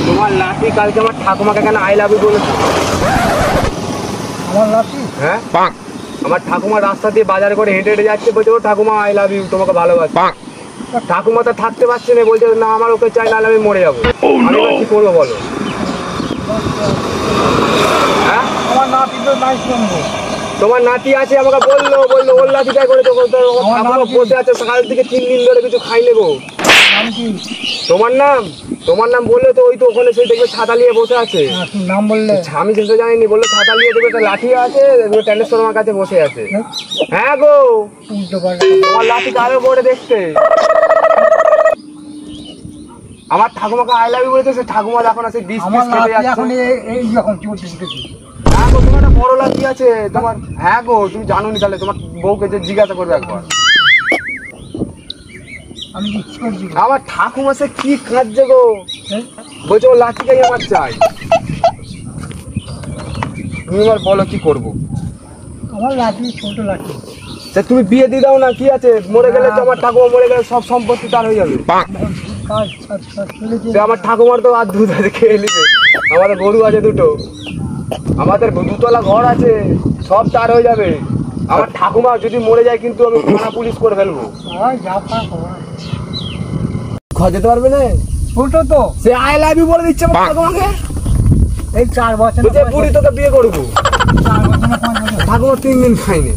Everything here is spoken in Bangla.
তোমার লাঠি কালকে আমার ঠাকুমাকে কেন আই লাভ ইউ বলেছে? আমার লাঠি? হ্যাঁ, আমার ঠাকুমা রাস্তা দিয়ে বাজার করে হেঁটে হেঁটে যাচ্ছে, বলছে ও ঠাকুমা আই লাভ ইউ, তোমাকে ভালোবাসি। ঠাকুমা তো থাকতে পারছে না, বলছে না আমার ওকে চাই, নাহলে আমি মরে যাবো। আমি কি করবো বলো? হ্যাঁ, আমার নাতি তো নাই শুনবো। তোমার নাতি আছে, আমাকে বললো ওর লাঠিটাই করে দেবো। ঠাকুমা বসে আছে সকাল থেকে 3 দিন ধরে কিছু খাই নেবো। নাম কি? তোমার নাম বললে তো ওই তো ওখানে সেই দেখবে ছাতা নিয়ে বসে আছে। নাম বললে? আমি সেটা জানিনি, বললো ছাতা নিয়ে দেখবে একটা লাঠি আছে, ট্যানেশ্বর আমার কাছে বসে আছে। হ্যাঁ গো, তোমার লাঠি কারো করে দেখতে। আমার ঠাকুমাকে আই লাভ ইউ বলেছে, সে ঠাকুমা এখন আছে 20 পিস খেতে যাচ্ছে। এখন এই যখন চলছে হ্যাঁ গো, তোমার একটা বড় লাঠি আছে তোমার। হ্যাঁ গো, তুমি জানো নি, তাহলে তোমার বউকে যে জিজ্ঞাসা করবে একবার। আমি কি করছি? আমার ঠাকুমা সে কি কাঁদছে গো, বলছে ও লাঠিটাই আমার চাই। তুমি এবার বলো কি করবো? আমার লাঠি ছোট লাঠি। তুমি বিয়ে দিয়ে দাও না, কি আছে, মরে গেলে তো আমার ঠাকুমা মরে গেলে সব সম্পত্তি তার হয়ে যাবে। আমার ঠাকুমার তো আর দুধ আছে, খেয়ে নিবে। আমাদের গরু আছে 2টো, আমাদের 2তলা ঘর আছে, সব তার হয়ে যাবে। আমার ঠাকুমা যদি মরে যায় কিন্তু আমি থানা পুলিশ করে ফেলবো। ঘর যেতে পারবে না, ছোট তো। সে আই লাভ ইউ বলে দিচ্ছে আমার ঠাকুমাকে। এই 4 বছর বুড়ি তোকে বিয়ে করবো। ঠাকুমা 3 দিন খাইনি।